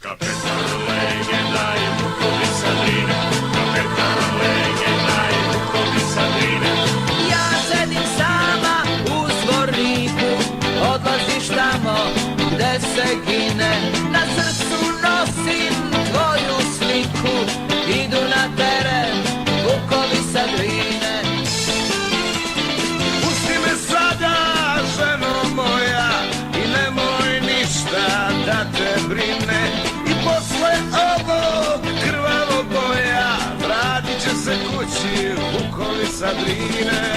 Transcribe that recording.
Kapetan legenda je Vukovi sa Drine, kapetan legenda je Vukovi sa Drine. Ja sedim sama u zvorniku, odlaziš tamo gde se gine. Na srcu nosim tvoju sliku, idu na teren Vukovi sa Drine. Pusti me sada, ženo moja, i nemoj ništa da te brine. I posle ovog krvavog boja vratit će se kući Vukovi sa Drine.